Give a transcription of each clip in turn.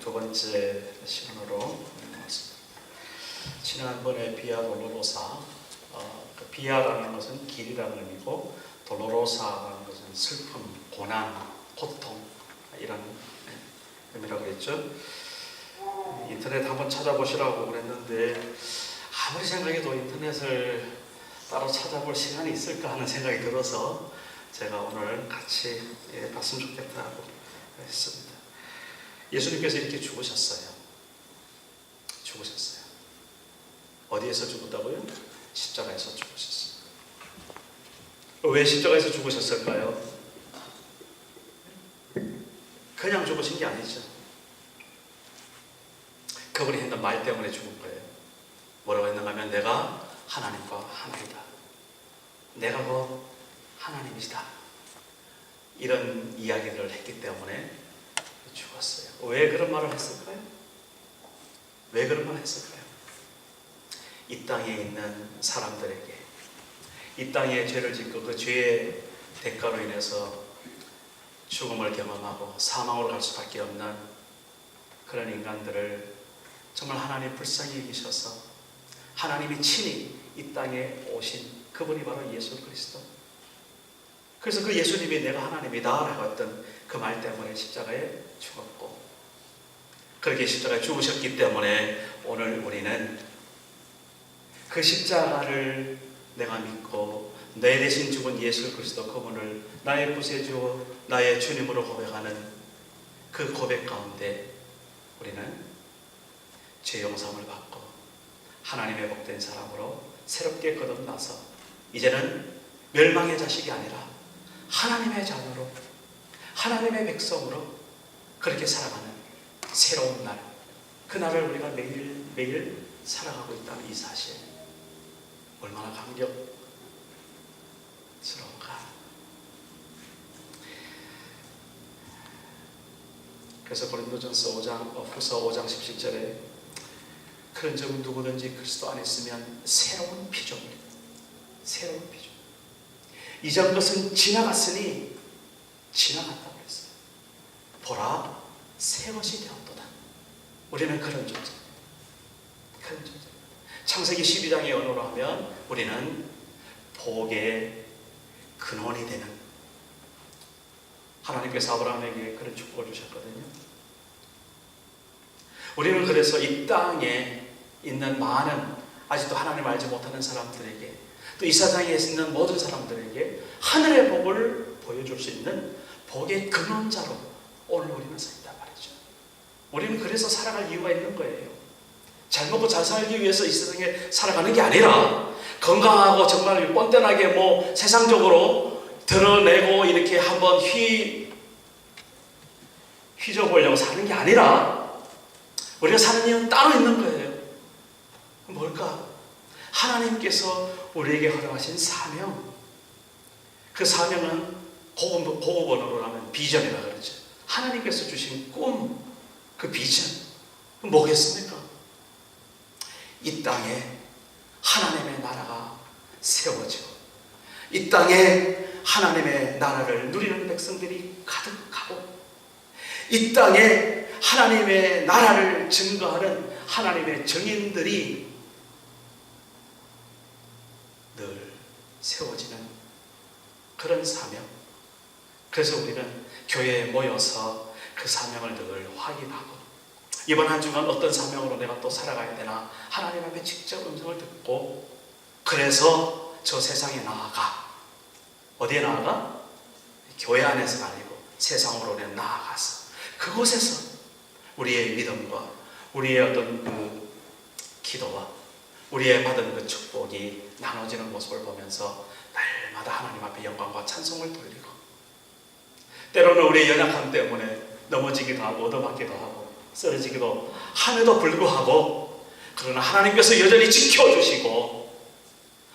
두 번째 시간으로 왔습니다. 지난번에 비아 돌로로사, 비아라는 것은 길이라는 의미고 돌로로사라는 것은 슬픔, 고난, 고통 이런 의미라고 그랬죠. 인터넷 한번 찾아보시라고 그랬는데 아무리 생각해도 인터넷을 따로 찾아볼 시간이 있을까 하는 생각이 들어서 제가 오늘 같이 봤으면 좋겠다고 했습니다. 예수님께서 이렇게 죽으셨어요. 어디에서 죽었다고요? 십자가에서 죽으셨어요. 왜 십자가에서 죽으셨을까요? 그냥 죽으신 게 아니죠. 그분이 했던 말 때문에 죽은 거예요. 뭐라고 했는가 하면 내가 하나님과 하나이다. 내가 곧 하나님이시다. 이런 이야기를 했기 때문에 죽었어요. 왜 그런 말을 했을까요? 왜 그런 말을 했을까요? 이 땅에 있는 사람들에게, 이 땅에 죄를 짓고 그 죄의 대가로 인해서 죽음을 경험하고 사망으로 갈 수밖에 없는 그런 인간들을 정말 하나님 불쌍히 여기셔서 하나님이 친히 이 땅에 오신 그분이 바로 예수 그리스도. 그래서 그 예수님이 내가 하나님이다 라고 했던 그 말 때문에 십자가에 죽었고, 그렇게 십자가에 죽으셨기 때문에 오늘 우리는 그 십자가를 내가 믿고 내 대신 죽은 예수 그리스도 그분을 나의 구세주, 나의 주님으로 고백하는 그 고백 가운데 우리는 죄 용서를 받고 하나님의 복된 사람으로 새롭게 거듭나서 이제는 멸망의 자식이 아니라 하나님의 자녀로, 하나님의 백성으로 그렇게 살아가는 새로운 날, 그날을 우리가 매일매일 살아가고 있다는 이 사실, 얼마나 감격스러운가. 그래서 고린도전서 후서 5장 17절에 그런 점 누구든지 그리스도 안에 있으면 새로운 피조물이다. 새로운 피조물. 이전 것은 지나갔으니 지나갔다고 했어요. 보라, 새 것이 되었도다. 우리는 그런 존재. 창세기 12장의 언어로 하면 우리는 복의 근원이 되는, 하나님께서 아브라함에게 그런 축복을 주셨거든요. 우리는 그래서 이 땅에 있는 많은 아직도 하나님을 알지 못하는 사람들에게, 또 이 세상에 있는 모든 사람들에게 하늘의 복을 보여줄 수 있는 복의 근원자로 오늘 우리는 서 있단 말이죠. 우리는 그래서 살아갈 이유가 있는 거예요. 잘 먹고 잘 살기 위해서 이 세상에 살아가는 게 아니라 건강하고 정말 뻔뻔하게 세상적으로 드러내고 이렇게 한번 휘저보려고 사는 게 아니라 우리가 사는 이유는 따로 있는 거예요. 뭘까? 하나님께서 우리에게 허락하신 사명. 그 사명은 고급 언어로 하면 비전이라 그러죠. 하나님께서 주신 꿈, 그 비전. 뭐겠습니까? 이 땅에 하나님의 나라가 세워지고 이 땅에 하나님의 나라를 누리는 백성들이 가득하고 이 땅에 하나님의 나라를 증거하는 하나님의 증인들이 늘 세워지는 그런 사명. 그래서 우리는 교회에 모여서 그 사명을 늘 확인하고 이번 한 주간 어떤 사명으로 내가 또 살아가야 되나 하나님 앞에 직접 음성을 듣고, 그래서 저 세상에 나아가. 어디에 나아가? 교회 안에서가 아니고 세상으로 우리는 나아가서 그곳에서 우리의 믿음과 우리의 어떤 그 기도와 우리의 받은 그 축복이 나눠지는 모습을 보면서 날마다 하나님 앞에 영광과 찬송을 돌리고, 때로는 우리의 연약함 때문에 넘어지기도 하고 얻어맞기도 하고 쓰러지기도 함에도 불구하고, 그러나 하나님께서 여전히 지켜주시고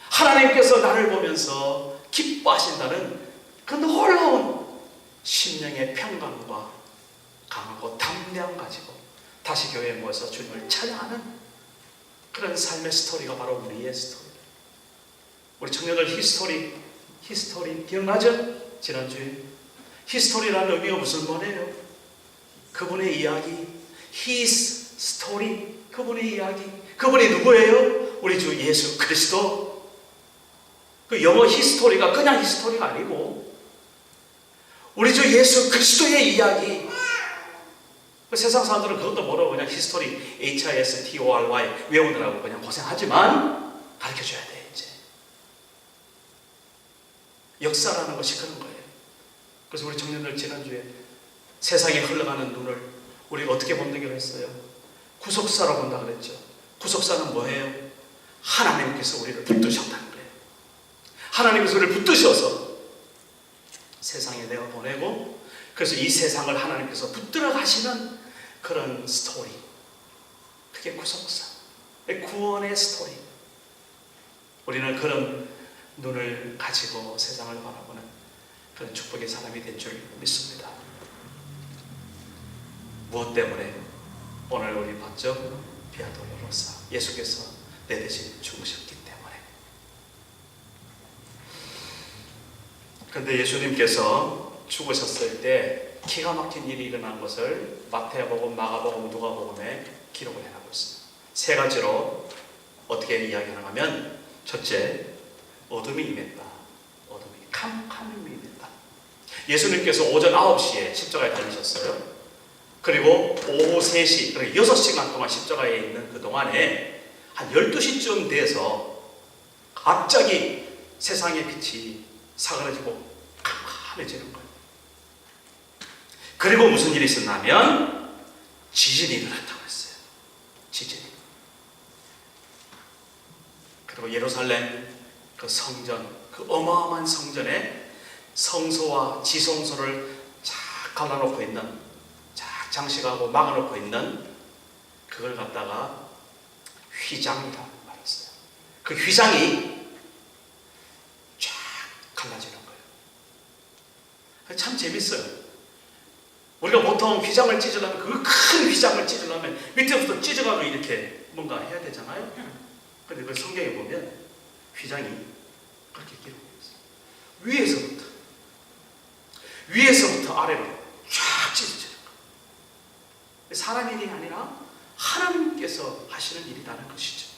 하나님께서 나를 보면서 기뻐하신다는 그 놀라운 심령의 평강과 강하고 담대함 가지고 다시 교회에 모여서 주님을 찬양하는 그런 삶의 스토리가 바로 우리의 스토리. 우리 청년들 히스토리 기억나죠? 지난주에 히스토리라는 의미가 무슨 말이에요? 그분의 이야기, His story, 그분의 이야기. 그분이 누구예요? 우리 주 예수 그리스도. 그 영어 히스토리가 그냥 히스토리가 아니고 우리 주 예수 그리스도의 이야기. 그 세상 사람들은 그것도 모르고 그냥 히스토리 HISTORY 외우느라고 그냥 고생하지만 가르쳐줘야 돼. 이제 역사라는 것이 그런 거예요. 그래서 우리 청년들 지난주에 세상에 흘러가는 눈을 우리가 어떻게 본다고 했어요? 구속사로 본다 그랬죠. 구속사는 뭐예요? 하나님께서 우리를 붙드셨다는 거예요. 하나님께서 우리를 붙드셔서 세상에 내가 보내고, 그래서 이 세상을 하나님께서 붙들어 가시는 그런 스토리. 그게 구속사, 구원의 스토리. 우리는 그런 눈을 가지고 세상을 바라보는 그런 축복의 사람이 된 줄 믿습니다. 무엇 때문에? 오늘 우리 봤죠? 비아도로로사, 예수께서 내 대신 죽으셨기 때문에. 그런데 예수님께서 죽으셨을 때 기가 막힌 일이 일어난 것을 마태복음, 마가복음, 누가복음에 기록을 해놓고 있습니다. 세 가지로 어떻게 이야기하나 하면, 첫째, 어둠이 임했다. 어둠이 캄캄이 임했다. 예수님께서 오전 9시에 십자가에 달리셨어요. 그리고 오후 3시, 그리고 6시간 동안 십자가에 있는 그 동안에 한 12시쯤 돼서 갑자기 세상의 빛이 사그라지고 캄캄해지는 거예요. 그리고 무슨 일이 있었냐면 지진이 일어났다고 했어요. 지진이. 그리고 예루살렘 그 성전, 그 어마어마한 성전에 성소와 지성소를 쫙 갈라놓고 있는, 쫙 장식하고 막아놓고 있는 그걸 갖다가 휘장이라고 말했어요. 그 휘장이 쫙 갈라지는 거예요. 참 재밌어요. 우리가 보통 휘장을 찢으려면, 그 큰 휘장을 찢으려면 밑에부터 찢어가고 이렇게 뭔가 해야 되잖아요. 근데 그 성경에 보면 휘장이 그렇게 기록되어 있어요. 위에서부터 아래로 쫙 찢어져요. 사람 일이 아니라 하나님께서 하시는 일이라는 것이죠.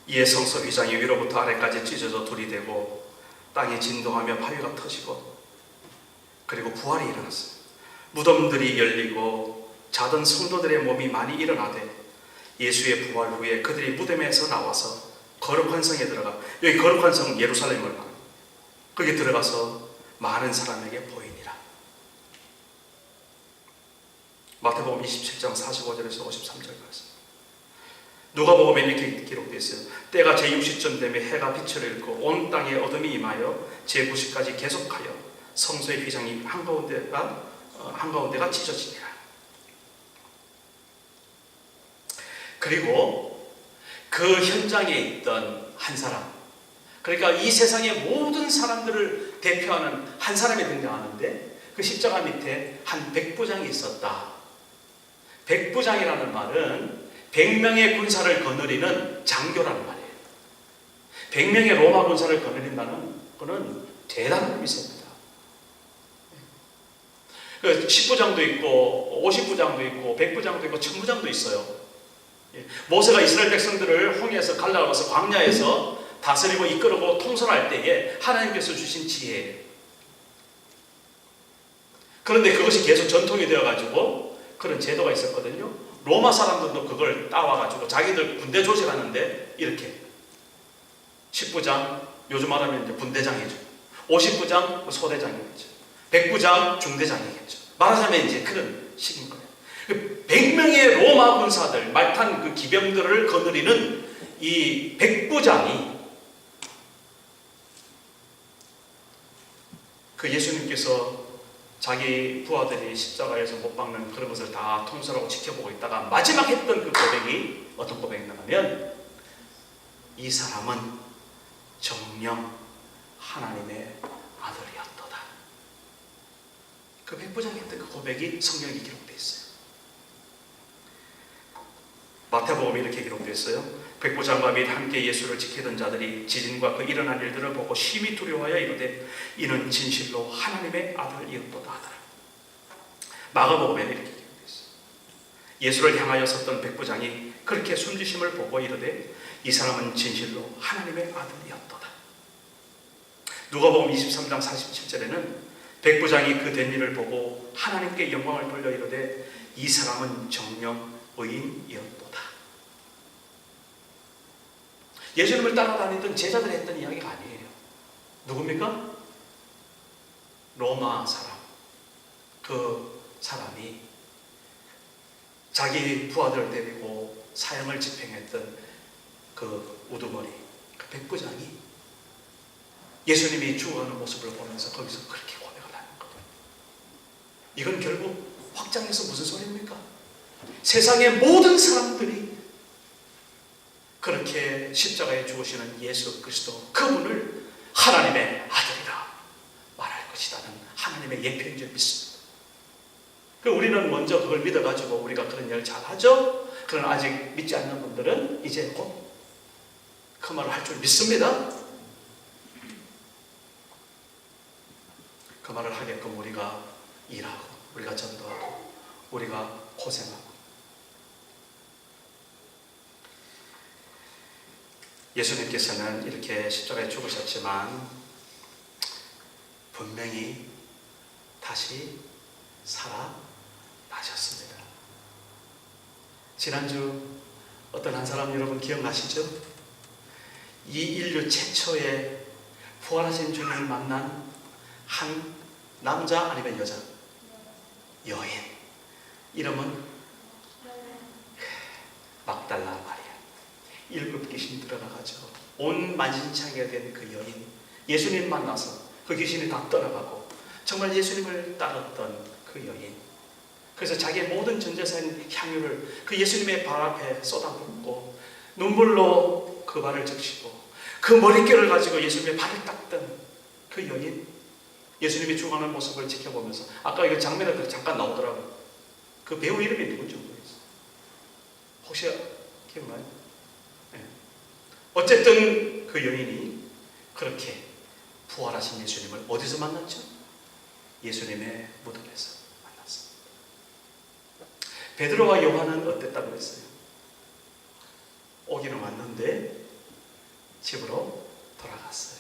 이에 성소 휘장이 위로부터 아래까지 찢어져 둘이 되고 땅이 진동하며 바위가 터지고, 그리고 부활이 일어났어요. 무덤들이 열리고 자던 성도들의 몸이 많이 일어나되, 예수의 부활 후에 그들이 무덤에서 나와서 거룩한 성에 들어가, 여기 거룩한 성 예루살렘을 말합니다. 거기 들어가서 많은 사람에게 보이니라. 마태복음 27장 45절에서 53절까지. 누가복음에 이렇게 기록되어 있어요. 때가 제60쯤 되면 해가 빛을 잃고 온 땅에 어둠이 임하여 제90까지 계속하여 성소의 휘장이 한가운데가 찢어지니라. 그리고 그 현장에 있던 한 사람, 그러니까 이 세상의 모든 사람들을 대표하는 한 사람이 등장하는데, 그 십자가 밑에 한 백부장이 있었다. 백부장이라는 말은 100명의 군사를 거느리는 장교라는 말이에요. 100명의 로마 군사를 거느린다는 것은 대단한 의미가 있습니다. 10부장도 있고 50부장도 있고 100부장도 있고 1000부장도 있어요. 모세가 이스라엘 백성들을 홍해에서 갈라와서 광야에서 다스리고 이끌고 통솔할 때에 하나님께서 주신 지혜예요. 그런데 그것이 계속 전통이 되어가지고 그런 제도가 있었거든요. 로마 사람들도 그걸 따와가지고 자기들 군대 조직하는데 이렇게 10부장, 요즘 말하면 이제 분대장이죠. 50부장 소대장이겠죠. 100부장 중대장이겠죠. 말하자면 이제 그런 식인 거예요. 100명의 로마 군사들, 말탄 그 기병들을 거느리는 이 백부장이 그 예수님께서 자기 부하들이 십자가에서 못 박는 그런 것을 다 통솔하고 지켜보고 있다가 마지막 했던 그 고백이 어떤 고백이냐 하면, 이 사람은 정녕 하나님의 아들이었도다. 그 백부장이 했던 그 고백이 성경에 기록되어 있어요. 마태복음에 이렇게 기록되어 있어요. 백부장과 및 함께 예수를 지키던 자들이 지진과 그 일어난 일들을 보고 심히 두려워하여 이르되 이는 진실로 하나님의 아들이었도다 하더라. 마가복음에 이렇게 기록되어 있어요. 예수를 향하여 섰던 백부장이 그렇게 숨지심을 보고 이르되 이 사람은 진실로 하나님의 아들이었도다. 누가복음 23장 47절에는 백부장이 그 된 일을 보고 하나님께 영광을 돌려 이르되 이 사람은 정녕 의인이었도다. 예수님을 따라다니던 제자들이 했던 이야기가 아니에요. 누굽니까? 로마 사람. 그 사람이 자기 부하들을 데리고 사형을 집행했던 그 우두머리, 그 백부장이 예수님이 죽어가는 모습을 보면서 거기서 그렇게 고백을 하는 거예요. 이건 결국 확장해서 무슨 소리입니까? 세상의 모든 사람들이 그렇게 십자가에 죽으시는 예수 그리스도, 그분을 하나님의 아들이라 말할 것이라는 하나님의 예표인 줄 믿습니다. 우리는 먼저 그걸 믿어가지고 우리가 그런 일을 잘하죠. 그러나 아직 믿지 않는 분들은 이제 곧 그 말을 할 줄 믿습니다. 그 말을 하게끔 우리가 일하고, 우리가 전도하고, 우리가 고생하고. 예수님께서는 이렇게 십자가에 죽으셨지만 분명히 다시 살아나셨습니다. 지난주 어떤 한 사람 여러분 기억나시죠? 이 인류 최초의 부활하신 주님을 만난 한 남자 아니면 여자? 여인. 이름은 막달라 마리아. 7 귀신이 들어가가지고 온 만신창이가 된 그 여인, 예수님 만나서 그 귀신이 다 떠나가고 정말 예수님을 따랐던 그 여인. 그래서 자기의 모든 전 재산 향유를 그 예수님의 발 앞에 쏟아붓고 눈물로 그 발을 적시고 그 머릿결을 가지고 예수님의 발을 닦던 그 여인, 예수님이 죽어가는 모습을 지켜보면서, 아까 이거 장면에 잠깐 나오더라고요. 그 배우 이름이 누군지 모르겠어요. 혹시 기억나요? 네. 어쨌든 그 여인이 그렇게 부활하신 예수님을 어디서 만났죠? 예수님의 무덤에서 만났습니다. 베드로와 요한은 어땠다고 했어요? 오기는 왔는데 집으로 돌아갔어요.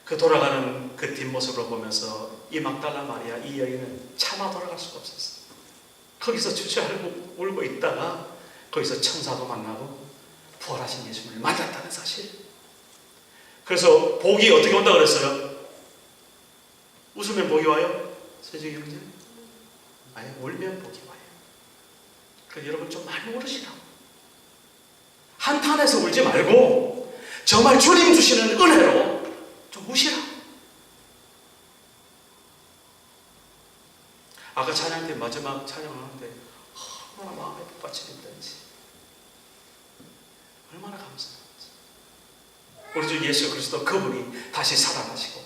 그 돌아가는 그 뒷모습을 보면서 이 막달라 마리아, 이 여인은 차마 돌아갈 수가 없었어요. 거기서 주저앉고 울고 있다가 거기서 천사도 만나고 부활하신 예수님을 만났다는 사실. 그래서 복이 어떻게 온다 그랬어요? 웃으면 복이 와요? 세정이 형제? 아니, 울면 복이 와요. 그래서 여러분 좀 많이 울으시라고. 한탄해서 울지 말고 정말 주님 주시는 은혜로 좀 우시라. 아까 찬양 때 마지막 찬양하는데 얼마나 마음에 복받치는지, 얼마나 감사한지. 우리 주 예수 그리스도 그분이 다시 살아나시고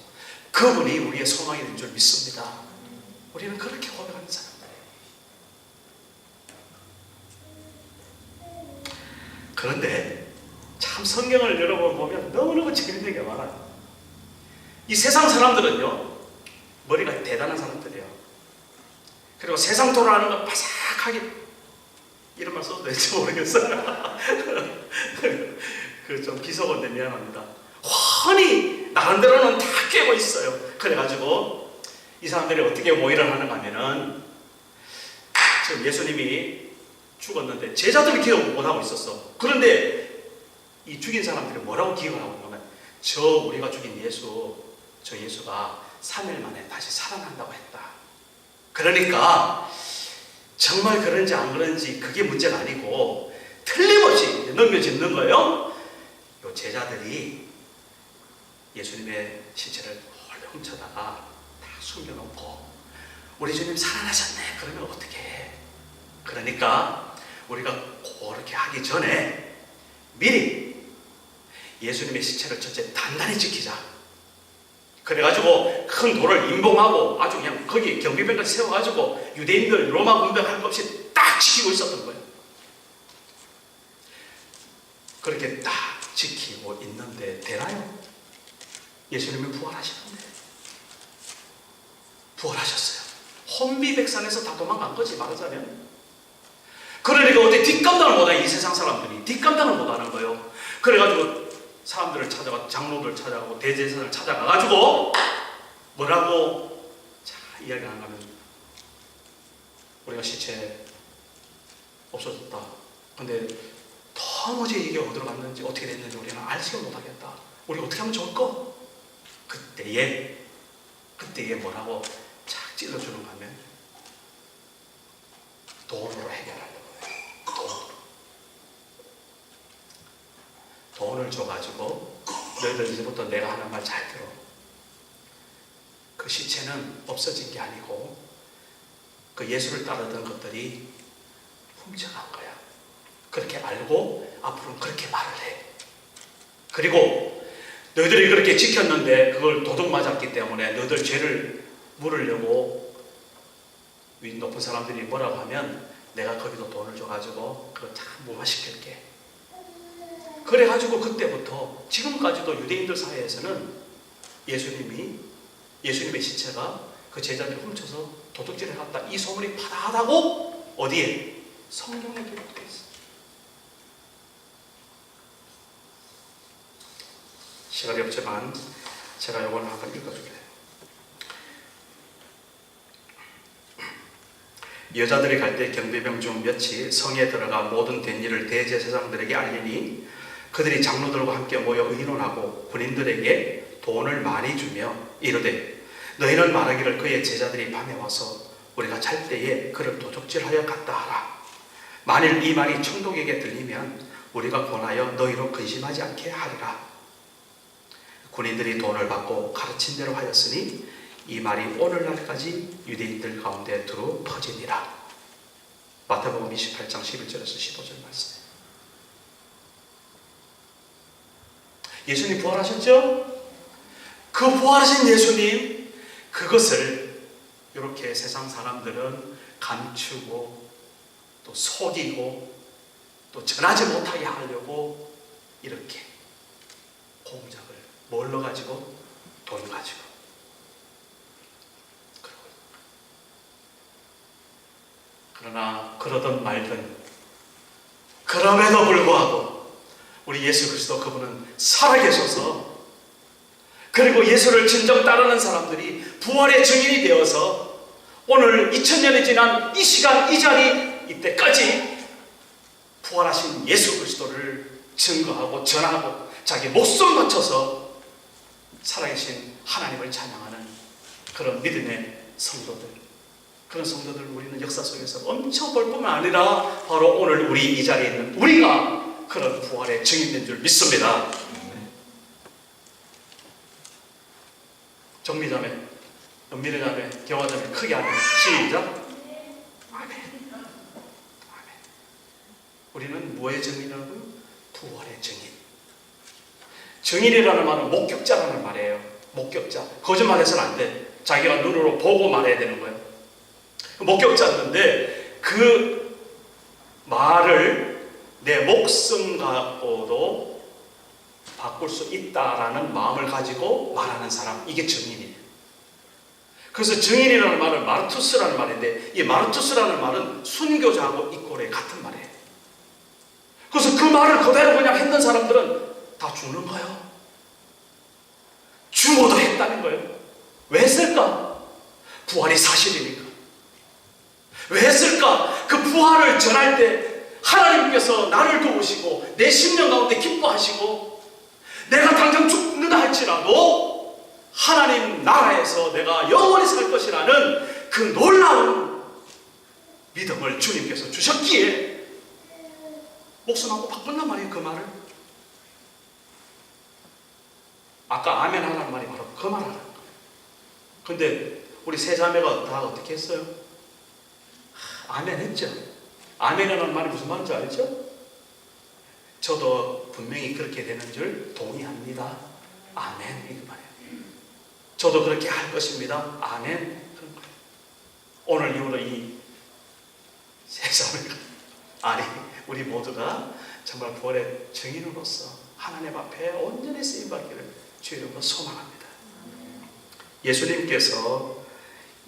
그분이 우리의 소망이 된 줄 믿습니다. 우리는 그렇게 고백하는 사람들이에요. 그런데 참 성경을 여러분 보면 너무너무 재밌는 게 많아요. 이 세상 사람들은요, 머리가 대단한 사람들이에요. 그리고 세상 돌아가는 거 바삭하게, 이런 말 써도 될지 모르겠어요. 그 좀 비속어인데 미안합니다. 훤히 나름대로는 다 깨고 있어요. 그래가지고 이 사람들이 어떻게 모의를 하는가 하면은, 지금 예수님이 죽었는데 제자들이 기억 못하고 있었어. 그런데 이 죽인 사람들이 뭐라고 기억을 하고 있냐면, 저 우리가 죽인 예수, 저 예수가 3일 만에 다시 살아난다고 했다. 그러니까 정말 그런지 안 그런지 그게 문제가 아니고 틀림없이 넘겨짚는 거예요. 요 제자들이 예수님의 시체를 홀로 훔쳐다가 다 숨겨놓고 우리 주님 살아나셨네. 그러면 어떻게 해? 그러니까 우리가 그렇게 하기 전에 미리 예수님의 시체를 첫째 단단히 지키자. 그래가지고 큰 돌을 임봉하고 아주 그냥 거기 경비병까지 세워가지고 유대인들 로마 군병 할 것 없이 딱 지키고 있었던 거예요. 그렇게 딱 지키고 있는데 되나요? 예수님이 부활하시는데. 부활하셨어요. 혼비백산에서 다 도망간 거지 말하자면. 그러니까 어떻게 뒷감당을 못해. 이 세상 사람들이 뒷감당을 못하는 거예요. 그래가지고 사람들을 찾아가, 장로들 찾아가고 대제사장을 찾아가가지고 뭐라고 자 이야기를 하면, 우리가 시체 없어졌다. 근데 도무지 이게 어디로 갔는지 어떻게 됐는지 우리는 알지도 못하겠다. 우리 어떻게 하면 좋을까? 그때에 뭐라고 착 찔러주는 거 하면 돈으로 해결하려고 해요. 돈을 줘가지고 너희들 이제부터 내가 하는 말 잘 들어. 그 시체는 없어진 게 아니고 그 예수를 따르던 것들이 훔쳐간 거야. 그렇게 알고 앞으로는 그렇게 말을 해. 그리고 너희들이 그렇게 지켰는데 그걸 도둑 맞았기 때문에 너희들 죄를 물으려고 위 높은 사람들이 뭐라고 하면 내가 거기도 돈을 줘가지고 그거 다 무마시킬게. 그래가지고 그때부터 지금까지도 유대인들 사이에서는 예수님의 시체가 그 제자들이 훔쳐서 도둑질해 갔다, 이 소문이 파다하다고 어디에? 성경에 기록되어 있어요. 시간이 없지만 제가 이걸 한번 읽어줄게요. 여자들이 갈 때 경비병 중 몇이 성에 들어가 모든 된 일을 대제사장들에게 알리니 그들이 장로들과 함께 모여 의논하고 군인들에게 돈을 많이 주며 이르되 너희는 말하기를 그의 제자들이 밤에 와서 우리가 잘 때에 그를 도둑질하여 갔다 하라. 만일 이 말이 총독에게 들리면 우리가 권하여 너희로 근심하지 않게 하리라. 군인들이 돈을 받고 가르친 대로 하였으니 이 말이 오늘날까지 유대인들 가운데 두루 퍼지니라. 마태복음 28장 11절에서 15절 말씀. 예수님 부활하셨죠? 그 부활하신 예수님, 그것을 이렇게 세상 사람들은 감추고 또 속이고 또 전하지 못하게 하려고 이렇게 공작을 뭘로 가지고? 돈 가지고. 그러나 그러던 말든 그럼에도 불구하고 우리 예수 그리스도 그분은 살아계셔서, 그리고 예수를 진정 따르는 사람들이 부활의 증인이 되어서 오늘 2000년이 지난 이 시간 이 자리 이때까지 부활하신 예수 그리스도를 증거하고 전하고 자기 목숨 바쳐서 살아계신 하나님을 찬양하는 그런 믿음의 성도들, 그런 성도들 우리는 역사 속에서 엄청 볼 뿐만 아니라 바로 오늘 우리 이 자리에 있는 우리가 그런 부활의 증인된 줄 믿습니다. 정미자매, 은미래자매, 경화자매 크게 하면 시작. 아멘. 아멘. 우리는 뭐의 증인이라고요? 부활의 증인. 증인이라는 말은 목격자라는 말이에요. 목격자. 거짓말해서는 안 돼. 자기가 눈으로 보고 말해야 되는 거예요. 목격자였는데 그 말을 내 목숨 갖고도 바꿀 수 있다라는 마음을 가지고 말하는 사람, 이게 증인이에요. 그래서 증인이라는 말은 마르투스라는 말인데, 이 마르투스라는 말은 순교자하고 이꼴의 같은 말이에요. 그래서 그 말을 그대로 그냥 했던 사람들은 다 죽는 거예요. 죽어도 했다는 거예요. 왜 했을까? 부활이 사실이니까. 왜 했을까? 그 부활을 전할 때 하나님께서 나를 도우시고 내 심령 가운데 기뻐하시고 내가 당장 죽는다 할지라도 하나님 나라에서 내가 영원히 살 것이라는 그 놀라운 믿음을 주님께서 주셨기에 목숨하고 바꾼단 말이에요. 그 말을. 아까 아멘 하라는 말이 바로 그 말 하는 거예요. 근데 우리 세 자매가 다 어떻게 했어요? 아멘 했죠. 아멘이라는 말이 무슨 말인지 알죠? 저도 분명히 그렇게 되는 줄 동의합니다. 아멘. 이거 말이에요. 저도 그렇게 할 것입니다. 아멘. 오늘 이후로 이 세상을, 아니 우리 모두가 정말 부활의 증인으로서 하나님 앞에 온전히 쓰임받기를 주의 이름으로 소망합니다. 예수님께서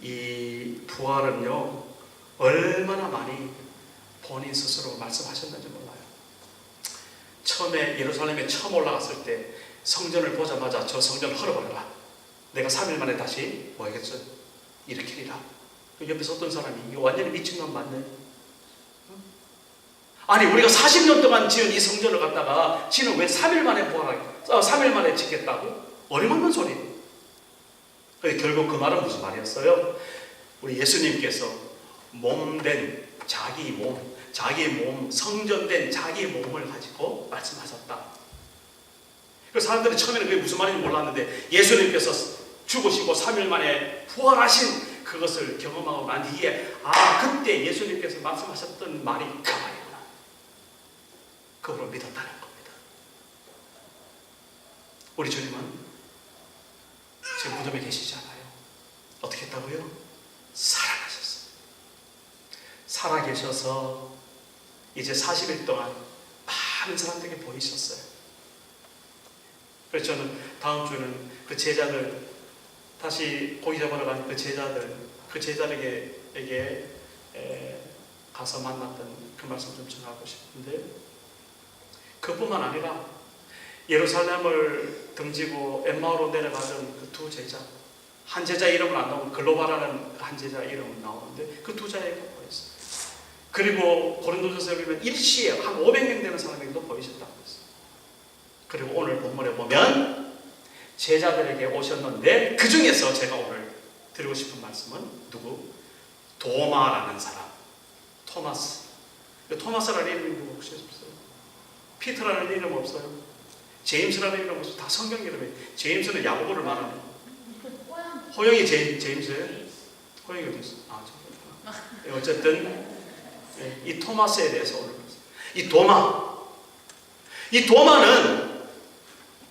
이 부활은요 얼마나 많이 본인 스스로 말씀하셨는지 몰라요. 처음에 예루살렘에 처음 올라갔을 때 성전을 보자마자 저 성전을 헐어버려라. 내가 3일 만에 다시 뭐 하겠어? 일으키리라. 옆에서 어떤 사람이 이게 완전히 미친놈 맞네. 아니 우리가 40년 동안 지은 이 성전을 갖다가 지는 왜 3일 만에 부활하겠다. 3일 만에 짓겠다고? 어림없는 소리. 결국 그 말은 무슨 말이었어요? 우리 예수님께서 몸된 자기 몸, 성전된 자기 몸을 가지고 말씀하셨다. 그 사람들이 처음에는 그게 무슨 말인지 몰랐는데 예수님께서 죽으시고 3일 만에 부활하신 그것을 경험하고 난 뒤에 그때 예수님께서 말씀하셨던 말이 그 말이구나. 그걸로 믿었다는 겁니다. 우리 주님은 지금 무덤에 계시지 않아요. 어떻게 했다고요? 살아가셨어요. 살아계셔서 이제 40일 동안 많은 사람들에게 보이셨어요. 그래서 저는 다음 주는 그 제자들 다시 고기 잡으러 간 그 제자들에게 가서 만났던 그 말씀 좀 전하고 싶은데 그뿐만 아니라 예루살렘을 등지고 엠마오로 내려가던 그 두 제자 한 제자 이름은 안 나오고 글로바라는 한 제자 이름은 나오는데 그 두 자에게 보였어요. 그리고 고린도전서에 보면 일시에 한 500명 되는 사람에게도 보이셨다고 했어요. 그리고 오늘 본문에 보면 제자들에게 오셨는데 그 중에서 제가 오늘 드리고 싶은 말씀은 누구? 도마라는 사람. 토마스. 토마스라는 이름이 누구 혹시 없어요? 피터라는 이름 없어요? 제임스라는 이름 없어요? 다 성경 이름이에요. 제임스는 야고보를 말하는 호영이 제임스예요? 호영이 어디 있어? 어쨌든 이 토마스에 대해서 오늘 이 도마는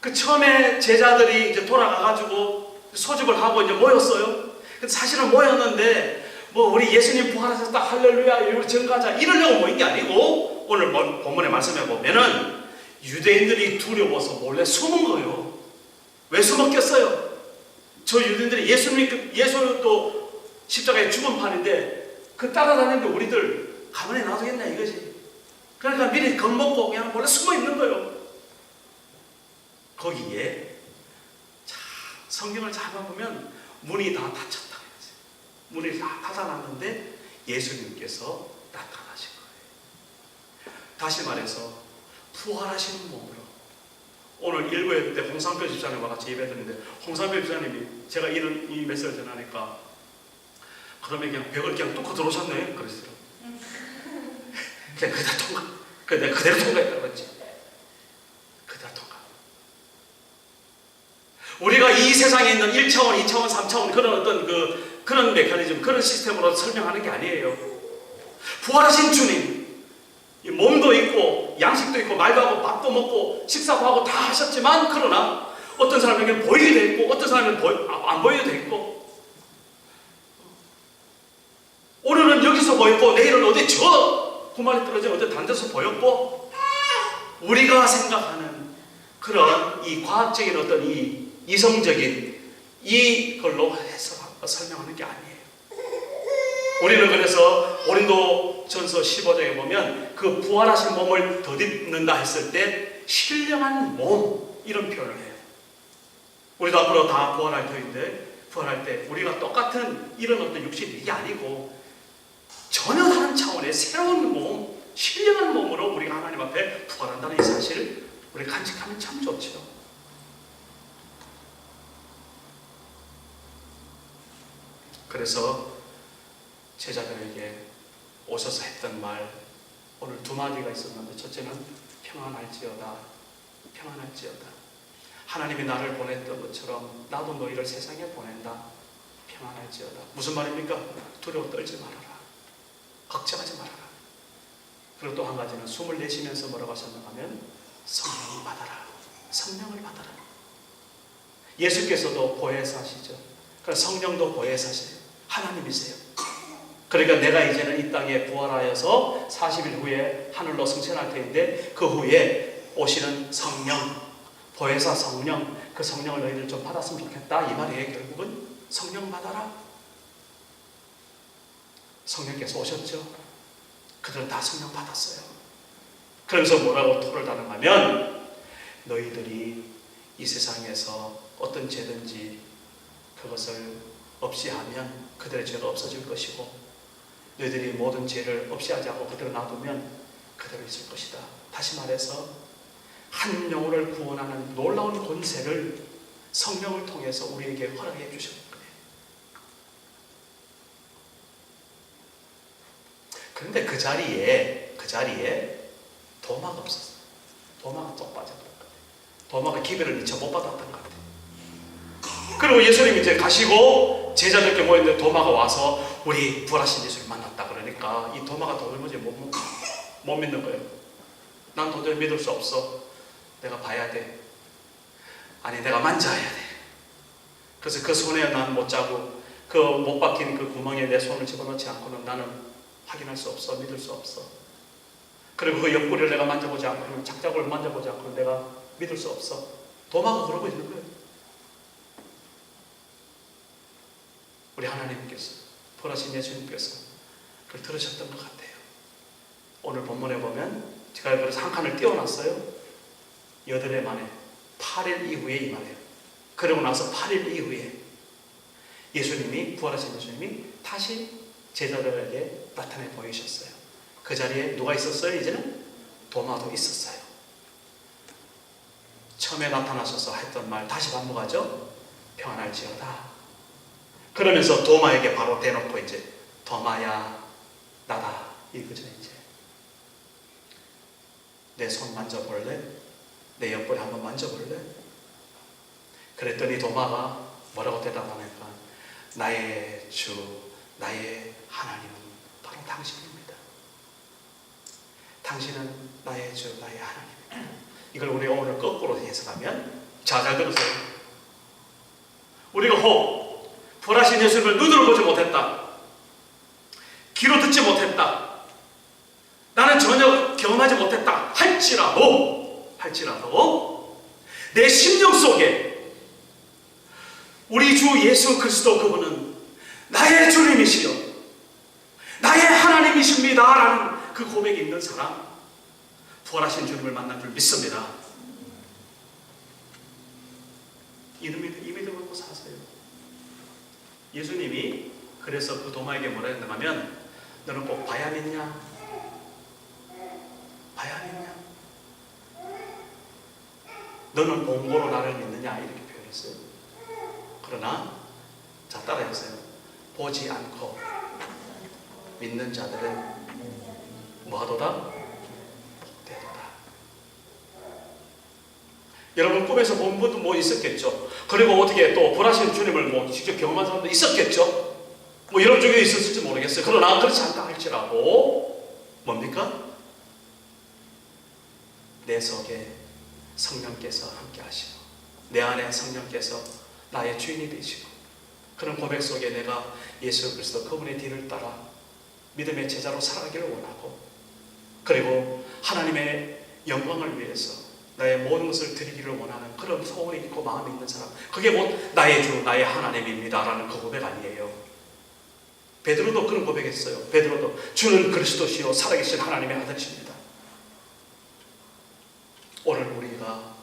그 처음에 제자들이 이제 돌아가가지고 소집을 하고 이제 모였어요. 근데 사실은 모였는데 뭐 우리 예수님 부활하셨다 할렐루야 이러고 증거하자 이러려고 모인 게 아니고 오늘 본문에 말씀해 보면은 유대인들이 두려워서 몰래 숨은 거예요. 왜 숨었겠어요? 저 유대인들이 예수도 십자가에 죽은 판인데 그 따라다니는데 우리들 가만히 놔두겠냐 이거지. 그러니까 미리 겁먹고 그냥 몰래 숨어 있는 거예요. 거기에 성경을 잘 보면 문이 다 닫혔다. 문이 다 닫아놨는데 예수님께서 나타나신 거예요. 다시 말해서 부활하시는 몸으로 오늘 일부에 때 홍상표 집사님과 같이 예배드렸는데 홍상표 집사님이 제가 이 메시지를 전하니까 그러면 그냥 벽을 그냥 뚫고 들어오셨네 그랬어요. 내가 그대로 통과했다고 그랬지. 그대로 통과. 우리가 이 세상에 있는 1차원, 2차원, 3차원 그런 어떤 그런 메커니즘, 그런 시스템으로 설명하는 게 아니에요. 부활하신 주님, 이 몸도 있고 양식도 있고 말도 하고 밥도 먹고 식사도 하고 다 하셨지만 그러나 어떤 사람에게는 보이기도 했고 어떤 사람에게는 안 보이기도 했고 오늘은 여기서 보였고 내일은 어디 저 구만에 떨어진 어디 다른 데서 보였고 우리가 생각하는 그런 이 과학적인 어떤 이 이성적인 이걸로 해서 설명하는 게 아니에요. 우리는 그래서 고린도전서 15장에 보면 그 부활하신 몸을 덧입는다 했을 때 신령한 몸 이런 표현을 해요. 우리도 앞으로 다 부활할 터인데 부활할 때 우리가 똑같은 이런 어떤 육신이 이게 아니고 전혀 다른 차원의 새로운 몸, 신령한 몸으로 우리가 하나님 앞에 부활한다는 이 사실을 우리 간직하면 참 좋죠. 그래서 제자들에게 오셔서 했던 말 오늘 두 마디가 있었는데 첫째는 평안할지어다. 평안할지어다. 하나님이 나를 보냈던 것처럼 나도 너희를 세상에 보낸다. 평안할지어다. 무슨 말입니까? 두려워 떨지 말아라. 걱정하지 말아라. 그리고 또 한 가지는 숨을 내쉬면서 뭐라고 하셨나 하면 성령을 받아라. 성령을 받아라. 예수께서도 보혜사시죠. 그러니까 성령도 보혜사시죠. 하나님이세요. 그러니까 내가 이제는 이 땅에 부활하여서 40일 후에 하늘로 승천할 터인데 그 후에 오시는 성령, 보혜사 성령, 그 성령을 너희들 좀 받았으면 좋겠다 이 말이에요. 결국은 성령 받아라. 성령께서 오셨죠. 그들은 다 성령 받았어요. 그러면서 뭐라고 토를 다능하면 너희들이 이 세상에서 어떤 죄든지 그것을 없이 하면 그들의 죄가 없어질 것이고 너희들이 모든 죄를 없이 하지 않고 그대로 놔두면 그대로 있을 것이다. 다시 말해서 한 영혼을 구원하는 놀라운 권세를 성령을 통해서 우리에게 허락해 주셨는 거예요. 그런데 그 자리에 도마가 없었어요. 도마가 쏙 빠져버렸거든요. 도마가 기별을 미처 못 받았던 것 같아요. 그리고 예수님이 이제 가시고 제자들께 모였는데 도마가 와서 우리 부활하신 예수를 만났다 그러니까 이 도마가 도무지 못 믿는 거예요. 난 도저히 믿을 수 없어. 내가 봐야 돼. 아니 내가 만져야 돼. 그래서 그 손에 난 못 자고 그 못 박힌 그 구멍에 내 손을 집어넣지 않고는 나는 확인할 수 없어. 믿을 수 없어. 그리고 그 옆구리를 내가 만져보지 않고는 작작을 만져보지 않고는 내가 믿을 수 없어. 도마가 그러고 있는 거예요. 우리 하나님께서 부활하신 예수님께서 그걸 들으셨던 것 같아요. 오늘 본문에 보면 제가 그래서 한 칸을 띄워놨어요. 8해 만에 8일 이후에 이 말이에요. 그러고 나서 8일 이후에 예수님이 부활하신 예수님이 다시 제자들에게 나타내 보이셨어요. 그 자리에 누가 있었어요? 이제는 도마도 있었어요. 처음에 나타나셔서 했던 말 다시 반복하죠. 평안할지어다. 그러면서 도마에게 바로 대놓고 이제 도마야 나다 이거죠. 이제 내 손 만져볼래? 내 옆구리 한번 만져볼래? 그랬더니 도마가 뭐라고 대답하니까 나의 주 나의 하나님은 바로 당신입니다. 당신은 나의 주 나의 하나님입니다. 이걸 우리가 오늘 거꾸로 해석하면 잘 들으세요. 우리가 부활하신 예수님을 눈으로 보지 못했다. 귀로 듣지 못했다. 나는 전혀 경험하지 못했다. 할지라도 내 심령 속에 우리 주 예수 그리스도 그분은 나의 주님이시여 나의 하나님이십니다 라는 그 고백이 있는 사람 부활하신 주님을 만난 줄 믿습니다. 이 믿음을 갖고 사세요. 예수님이 그래서 그 도마에게 뭐라 했냐면 너는 꼭 봐야 믿냐? 봐야 믿냐? 너는 본고로 나를 믿느냐? 이렇게 표현했어요. 그러나 자 따라해보세요. 보지 않고 믿는 자들은 뭐하도다? 복되도다. 여러분 꿈에서 본 분도 뭐 있었겠죠. 그리고 어떻게 또 부활하신 주님을 뭐 직접 경험한 사람도 있었겠죠. 뭐 여러분 중에 있었을지 모르겠어요. 그러나 그렇지 않다 할지라도 뭡니까? 내 속에 성령께서 함께 하시고 내 안에 성령께서 나의 주인이 되시고 그런 고백 속에 내가 예수 그리스도 그분의 뒤를 따라 믿음의 제자로 살아가기를 원하고 그리고 하나님의 영광을 위해서 나의 모든 것을 드리기를 원하는 그런 소원이 있고 마음이 있는 사람 그게 곧 나의 주 나의 하나님입니다 라는 그 고백 아니에요. 베드로도 그런 고백했어요. 베드로도 주는 그리스도시요 살아계신 하나님의 아들이십니다. 오늘 우리가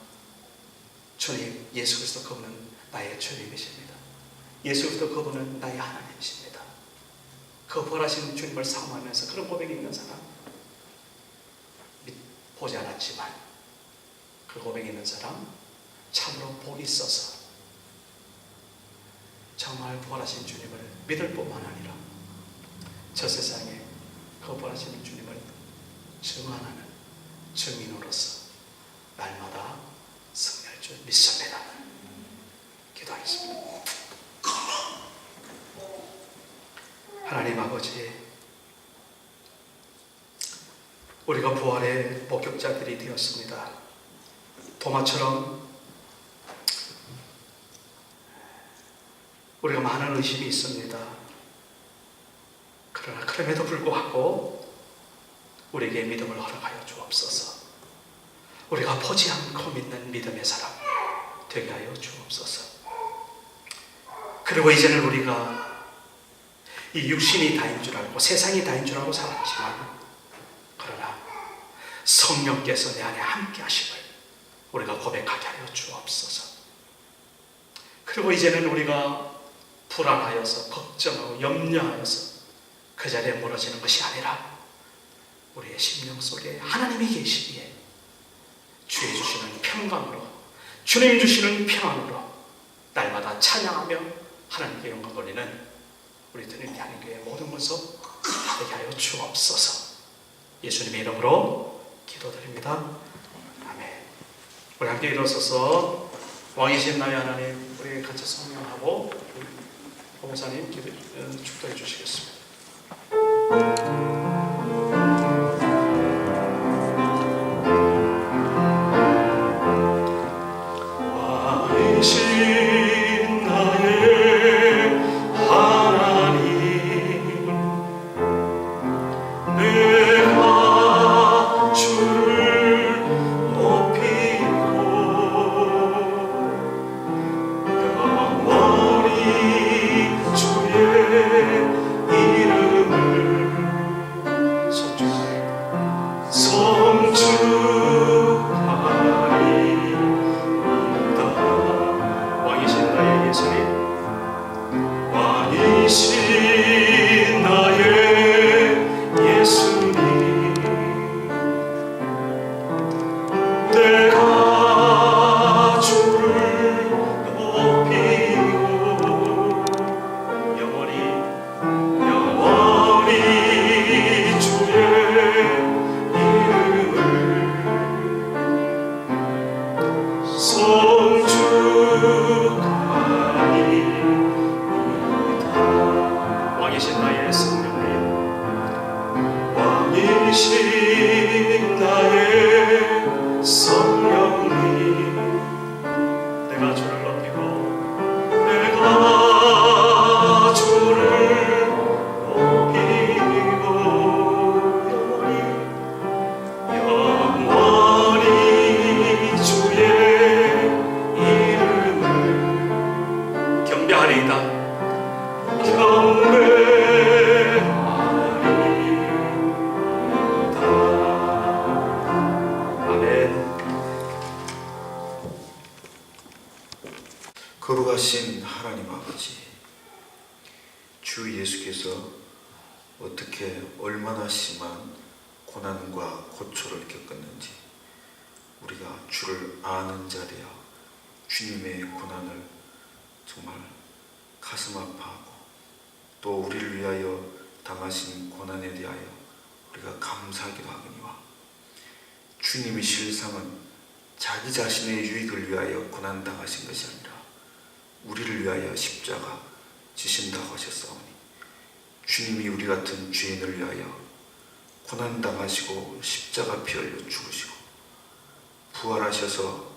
주님 예수 그리스도 그분은 나의 주님이십니다. 예수 그리스도 그분은 나의 하나님이십니다. 그 부활하신 주님을 사모하면서 그런 고백이 있는 사람 보지 않았지만 그 고백이 있는 사람 참으로 복이 있어서 정말 부활하신 주님을 믿을 뿐만 아니라 저 세상에 그 부활하신 주님을 증언하는 증인으로서 날마다 승리할 줄 믿습니다. 기도하겠습니다. 하나님 아버지, 우리가 부활의 목격자들이 되었습니다. 도마처럼 우리가 많은 의심이 있습니다. 그러나 그럼에도 불구하고 우리에게 믿음을 허락하여 주옵소서. 우리가 보지 않고 믿는 믿음의 사람 되게 하여 주옵소서. 그리고 이제는 우리가 이 육신이 다인 줄 알고 세상이 다인 줄 알고 살았지만, 그러나 성령께서 내 안에 함께 하심을 우리가 고백하게 하여 주옵소서. 그리고 이제는 우리가 불안하여서 걱정하고 염려하여서 그 자리에 무너지는 것이 아니라 우리의 심령 속에 하나님이 계시기에 주의 주시는 평강으로, 주님 주시는 평안으로 날마다 찬양하며 하나님께 영광 돌리는 우리 드림 향인교회 모든 모습 되게 하여 주옵소서. 예수님의 이름으로 기도드립니다. 아멘. 우리 함께 일어서서 왕이신 나의 하나님, 우리 같이 성명하고 목사님 축도해 주시겠습니다. 왕이신 나의 하나님, 내가 주를 높이고 영원히 주의 이름을 송축하리이다. 왕이신 나의 예수님, 왕이신 나의 예수님, 내가 주를 높이고 영원히 주의 이름을 송축하리이다. 왕이신 나의 성령님, 왕이신 나의 성령님, 내가 주를 높이고 내가 주를 높이고 영원히 주의 이름을 경배하리이다. 거룩하신 하나님 아버지, 주 예수께서 어떻게 얼마나 심한 고난과 고초를 겪었는지 우리가 주를 아는 자되어 주님의 고난을 정말 가슴 아파하고 또 우리를 위하여 당하신 고난에 대하여 우리가 감사하기도 하거니와, 주님의 실상은 자기 자신의 유익을 위하여 고난당하신 것이 아니라 우리를 위하여 십자가 지신다고 하셨사오니, 주님이 우리 같은 죄인을 위하여 고난당하시고 십자가 피 흘려 죽으시고 부활하셔서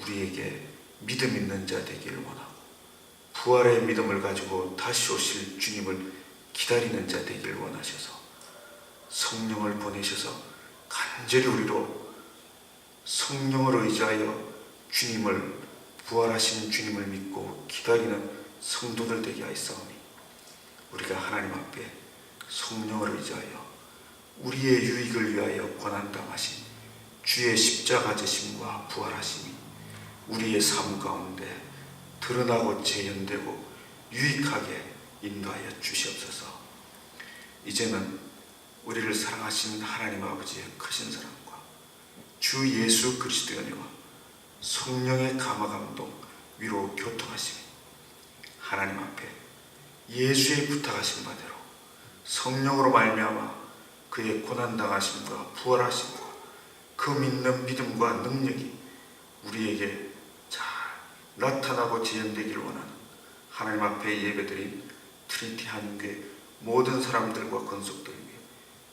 우리에게 믿음 있는 자 되기를 원하고, 부활의 믿음을 가지고 다시 오실 주님을 기다리는 자 되기를 원하셔서 성령을 보내셔서 간절히 우리로 성령을 의지하여 주님을, 부활하신 주님을 믿고 기다리는 성도들 되게 하였사오니, 우리가 하나님 앞에 성령을 의지하여 우리의 유익을 위하여 고난당하신 주의 십자가 지심과 부활하심이 우리의 삶 가운데 드러나고 재현되고 유익하게 인도하여 주시옵소서. 이제는 우리를 사랑하신 하나님 아버지의 크신 사랑과 주 예수 그리스도의 은혜와 성령의 감화 감동 위로 교통하심이 하나님 앞에 예수의 부탁하신 바대로 성령으로 말미암아 그의 고난당하심과 부활하심과 그 믿는 믿음과 능력이 우리에게 잘 나타나고 재현되기를 원하는 하나님 앞에 예배드린 트리니티 한인교회 모든 사람들과 건속들 위해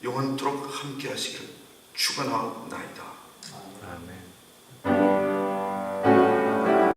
영원토록 함께 하시기를 축원하옵나이다. 아멘.